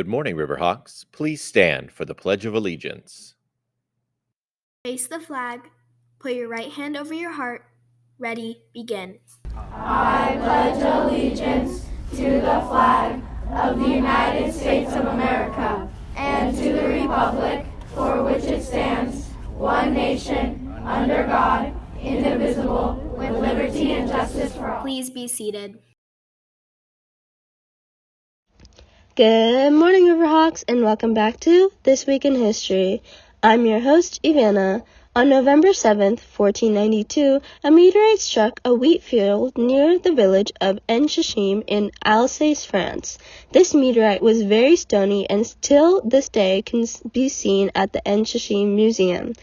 Good morning, Riverhawks. Please stand for the Pledge of Allegiance. Face the flag, put your right hand over your heart. Ready, begin. I pledge allegiance to the flag of the United States of America and to the republic for which it stands, one nation, under God, indivisible, with liberty and justice for all. Please be seated. Good morning, Riverhawks, and welcome back to This Week in History. I'm your host, Ivana. On November 7th, 1492, a meteorite struck a wheat field near the village of Enchachim in Alsace, France. This meteorite was very stony and till this day can be seen at the Enchachim Museum.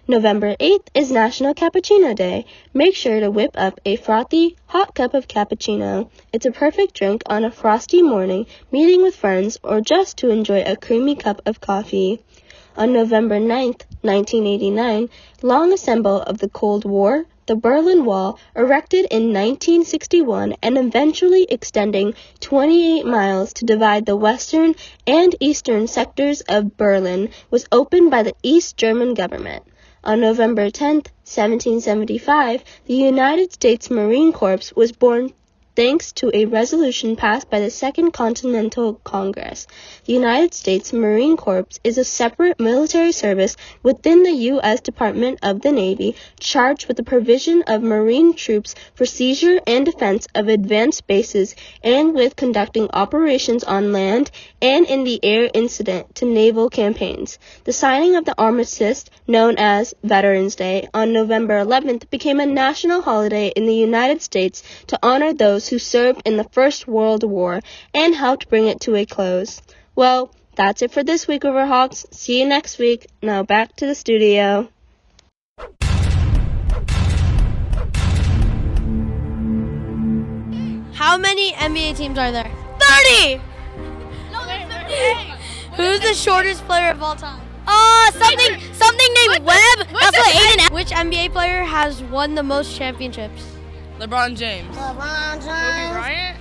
November 8th is National Cappuccino Day. Make sure to whip up a frothy, hot cup of cappuccino. It's a perfect drink on a frosty morning, meeting with friends, or just to enjoy a creamy cup of coffee. On November 9th, 1989, long assemble of the Cold War, the Berlin Wall, erected in 1961 and eventually extending 28 miles to divide the western and eastern sectors of Berlin, was opened by the East German government. On November 10th, 1775, the United States Marine Corps was born thanks to a resolution passed by the Second Continental Congress. The United States Marine Corps is a separate military service within the U.S. Department of the Navy, charged with the provision of Marine troops for seizure and defense of advanced bases and with conducting operations on land and in the air incident to naval campaigns. The signing of the armistice, known as Veterans Day, on November 11th became a national holiday in the United States to honor those who served in the First World War and helped bring it to a close. Well, that's it for this week, Riverhawks. See you next week. Now back to the studio. How many NBA teams are there? 30! No, there's 38. Who's the shortest player of all time? Something named Webb. That's what Aiden. Which NBA player has won the most championships? LeBron James. LeBron James. Kobe Bryant.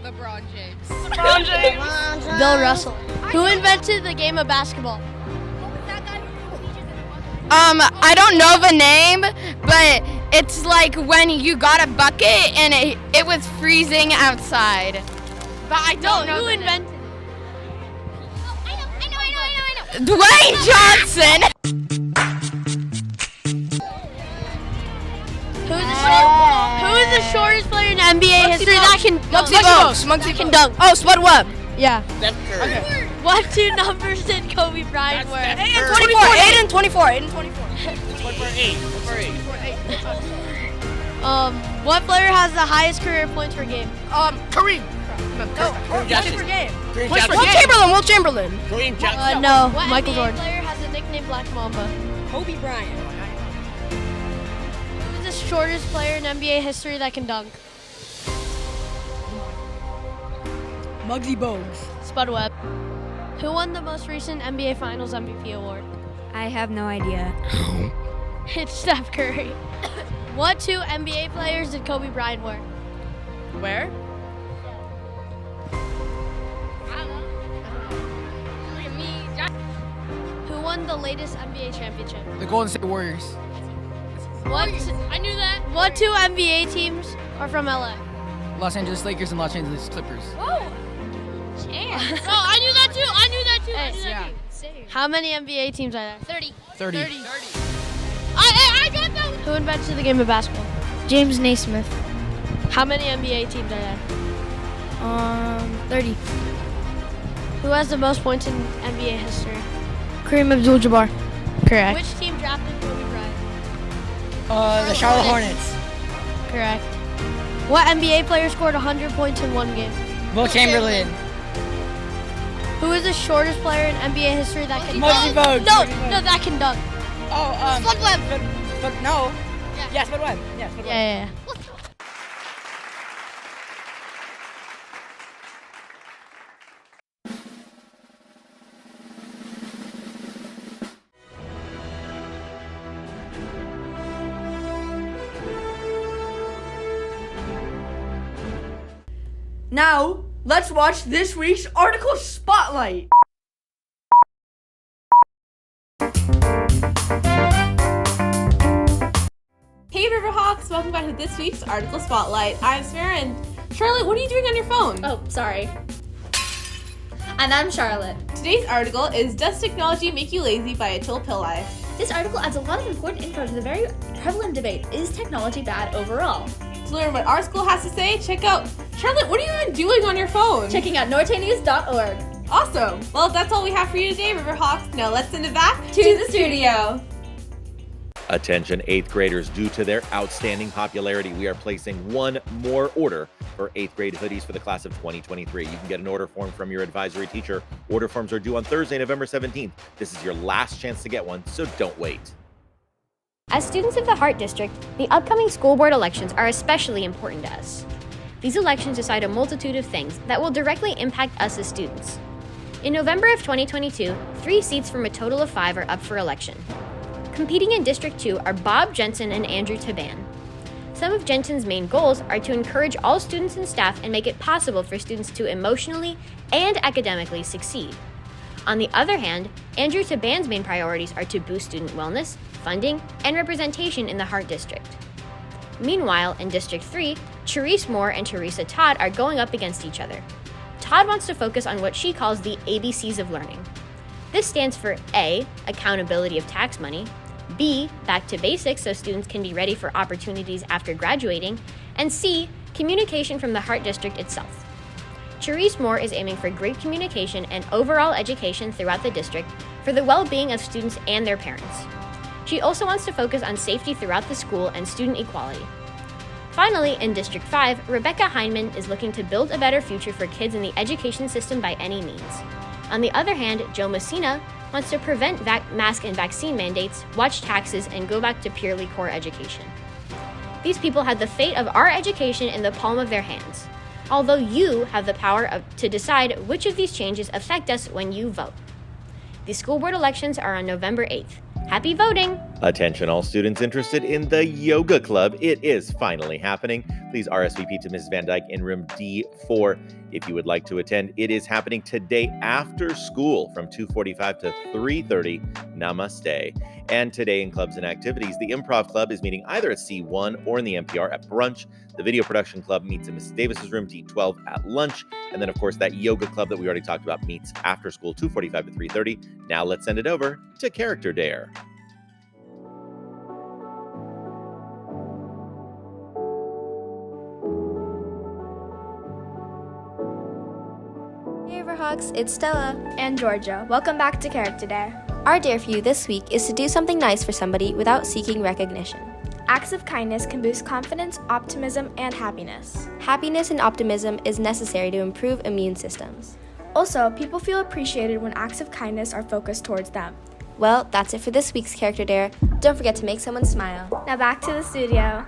LeBron James. LeBron James. Bill Russell. Who invented the game of basketball? I don't know the name, but it's like when you got a bucket and it was freezing outside. But I don't know. Who invented it? I know. Dwayne Johnson. Who is the shortest player in NBA history that can dunk? Oh, Spud Webb. Yeah. Steph Curry. Okay. What two numbers did Kobe Bryant wear? 8 and 24. 8 and 24. 8 and 24. What player has the highest career points per game? Kareem. Jackson. Per game. Jackson. Will Chamberlain. Kareem Jackson. No, What Michael NBA Jordan. player has the nickname Black Mamba? Kobe Bryant. Who's the shortest player in NBA history that can dunk? Muggsy Bogues. Spud Webb. Who won the most recent NBA Finals MVP award? I have no idea. It's Steph Curry. What two NBA players did Kobe Bryant wear? Where? Look at me. Who won the latest NBA championship? The Golden State Warriors. I knew that. What two NBA teams are from LA? Los Angeles Lakers and Los Angeles Clippers. Oh, chance. Oh, I knew that too. Hey, how many NBA teams are there? 30. 30. I got that. Who invented the game of basketball? James Naismith. How many NBA teams are there? 30. Who has the most points in NBA history? Kareem Abdul-Jabbar. Correct. Which team drafted Kobe Bryant? The Charlotte Hornets. Correct. What NBA player scored 100 points in one game? Will Chamberlain. Who is the shortest player in NBA history that can Muggsy dunk? Bogues. No, that can dunk. Spud Webb. But no. Yeah, Spud Webb. Yeah, Spud Webb. Yeah. Now, Let's watch this week's article spotlight. Hey Riverhawks, welcome back to this week's article spotlight. I'm Sarah, and Charlotte, what are you doing on your phone? Oh, sorry. And I'm Charlotte. Today's article is Does Technology Make You Lazy by Atul Pillai. This article adds a lot of important info to the very prevalent debate, is technology bad overall? To learn what our school has to say, check out... Charlotte, what are you even doing on your phone? Checking out nortenews.org. Awesome! Well, that's all we have for you today, Riverhawks. Now let's send it back to the studio. Attention 8th graders, due to their outstanding popularity, we are placing one more order for 8th grade hoodies for the class of 2023. You can get an order form from your advisory teacher. Order forms are due on Thursday, November 17th. This is your last chance to get one, so don't wait. As students of the Hart District, the upcoming school board elections are especially important to us. These elections decide a multitude of things that will directly impact us as students. In November of 2022, 3 seats from a total of 5 are up for election. Competing in District 2 are Bob Jensen and Andrew Taban. Some of Jensen's main goals are to encourage all students and staff and make it possible for students to emotionally and academically succeed. On the other hand, Andrew Taban's main priorities are to boost student wellness, funding, and representation in the Hart District. Meanwhile, in District 3, Charisse Moore and Teresa Todd are going up against each other. Todd wants to focus on what she calls the ABCs of learning. This stands for A, accountability of tax money, B, back to basics so students can be ready for opportunities after graduating, and C, communication from the Hart District itself. Charisse Moore is aiming for great communication and overall education throughout the district for the well-being of students and their parents. She also wants to focus on safety throughout the school and student equality. Finally, in District 5, Rebecca Heineman is looking to build a better future for kids in the education system by any means. On the other hand, Joe Messina wants to prevent mask and vaccine mandates, watch taxes, and go back to purely core education. These people have the fate of our education in the palm of their hands, although you have the power to decide which of these changes affect us when you vote. The school board elections are on November 8th. Happy voting! Attention all students interested in the yoga club. It is finally happening. Please RSVP to Mrs. Van Dyke in room D4 if you would like to attend. It is happening today after school from 2:45 to 3:30. Namaste. And today in clubs and activities, the Improv Club is meeting either at C1 or in the NPR at brunch. The Video Production Club meets in Mrs. Davis's room D12 at lunch. And then, of course, that yoga club that we already talked about meets after school, 2:45 to 3:30. Now let's send it over to Character Dare. Hey Riverhawks, it's Stella and Georgia. Welcome back to Character Dare. Our dare for you this week is to do something nice for somebody without seeking recognition. Acts of kindness can boost confidence, optimism, and happiness. Happiness and optimism is necessary to improve immune systems. Also, people feel appreciated when acts of kindness are focused towards them. Well, that's it for this week's Character Dare. Don't forget to make someone smile. Now back to the studio.